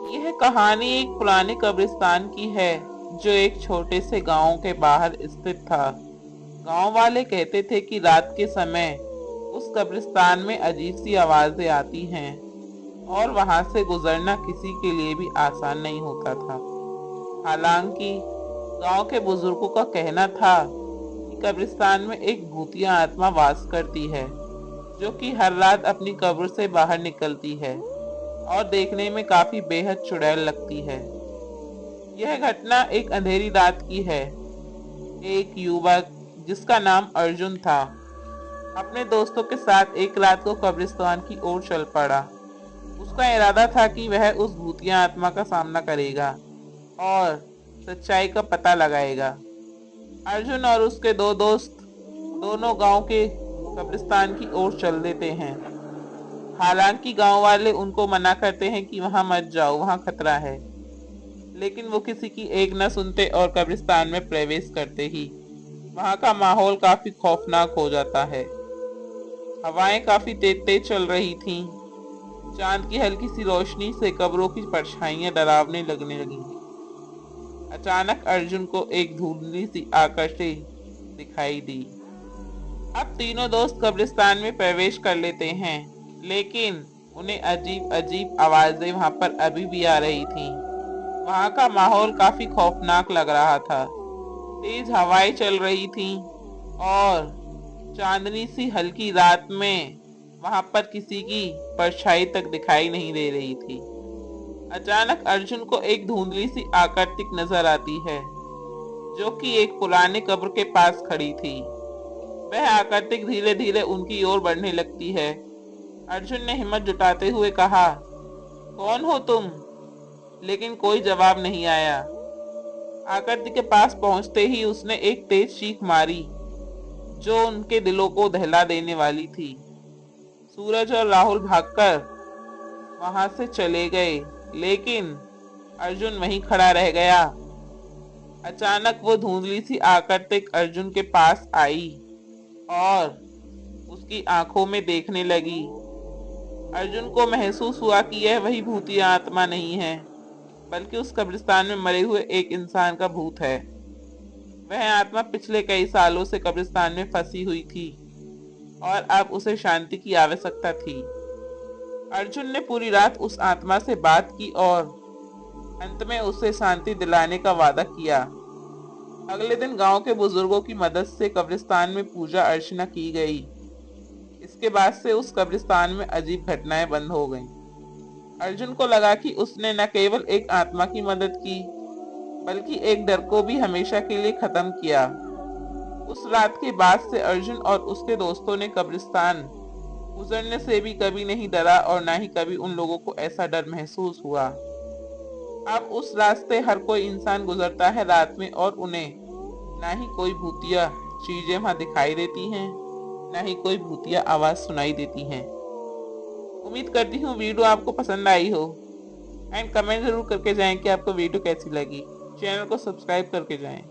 यह कहानी एक पुराने कब्रिस्तान की है जो एक छोटे से गांव के बाहर स्थित था। गांव वाले कहते थे कि रात के समय उस कब्रिस्तान में अजीब सी आवाजें आती हैं और वहां से गुजरना किसी के लिए भी आसान नहीं होता था। हालांकि गांव के बुजुर्गों का कहना था कि कब्रिस्तान में एक भूतिया आत्मा वास करती है जो कि हर रात अपनी कब्र से बाहर निकलती है और देखने में काफी बेहद चुड़ैल लगती है। यह घटना एक अंधेरी रात की है। एक युवक जिसका नाम अर्जुन था अपने दोस्तों के साथ एक रात को कब्रिस्तान की ओर चल पड़ा। उसका इरादा था कि वह उस भूतिया आत्मा का सामना करेगा और सच्चाई का पता लगाएगा। अर्जुन और उसके दो दोस्त दोनों गांव के कब्रिस्तान की ओर चल देते हैं। हालांकि गांव वाले उनको मना करते हैं कि वहां मत जाओ, वहां खतरा है, लेकिन वो किसी की एक न सुनते और कब्रिस्तान में प्रवेश करते ही वहां का माहौल काफी खौफनाक हो जाता है। हवाएं काफी तेज तेज चल रही थीं। चांद की हल्की सी रोशनी से कब्रों की परछाइयां डरावने लगने लगी। अचानक अर्जुन को एक धुंधली सी आकृति दिखाई दी। अब तीनों दोस्त कब्रिस्तान में प्रवेश कर लेते हैं, लेकिन उन्हें अजीब अजीब आवाजें वहां पर अभी भी आ रही थीं। वहां का माहौल काफी खौफनाक लग रहा था। तेज हवाएं चल रही थीं और चांदनी सी हल्की रात में वहां पर किसी की परछाई तक दिखाई नहीं दे रही थी। अचानक अर्जुन को एक धुंधली सी आकृति नजर आती है जो कि एक पुराने कब्र के पास खड़ी थी। वह आकृति धीरे धीरे उनकी ओर बढ़ने लगती है। अर्जुन ने हिम्मत जुटाते हुए कहा, कौन हो तुम? लेकिन कोई जवाब नहीं आया। आकृति के पास पहुंचते ही उसने एक तेज चीख मारी जो उनके दिलों को दहला देने वाली थी। सूरज और राहुल भागकर वहां से चले गए, लेकिन अर्जुन वहीं खड़ा रह गया। अचानक वो धुंधली सी आकृति अर्जुन के पास आई और उसकी आंखों में देखने लगी। अर्जुन को महसूस हुआ कि यह वही भूतिया आत्मा नहीं है, बल्कि उस कब्रिस्तान में मरे हुए एक इंसान का भूत है। वह आत्मा पिछले कई सालों से कब्रिस्तान में फंसी हुई थी और अब उसे शांति की आवश्यकता थी। अर्जुन ने पूरी रात उस आत्मा से बात की और अंत में उसे शांति दिलाने का वादा किया। अगले दिन गांव के बुजुर्गों की मदद से कब्रिस्तान में पूजा अर्चना की गई। इसके बाद से उस कब्रिस्तान में अजीब घटनाएं बंद हो गईं। अर्जुन को लगा कि उसने न केवल एक आत्मा की मदद की, बल्कि एक डर को भी हमेशा के लिए खत्म किया। उस रात के बाद से अर्जुन और उसके दोस्तों ने कब्रिस्तान गुजरने से भी कभी नहीं डरा और ना ही कभी उन लोगों को ऐसा डर महसूस हुआ। अब उस रास्ते हर कोई इंसान गुजरता है रात में और उन्हें ना ही कोई भूतिया चीजें वहां दिखाई देती हैं, ना ही कोई भूतिया आवाज सुनाई देती हैं। उम्मीद करती हूँ वीडियो आपको पसंद आई हो एंड कमेंट जरूर करके जाएं कि आपको वीडियो कैसी लगी। चैनल को सब्सक्राइब करके जाएं।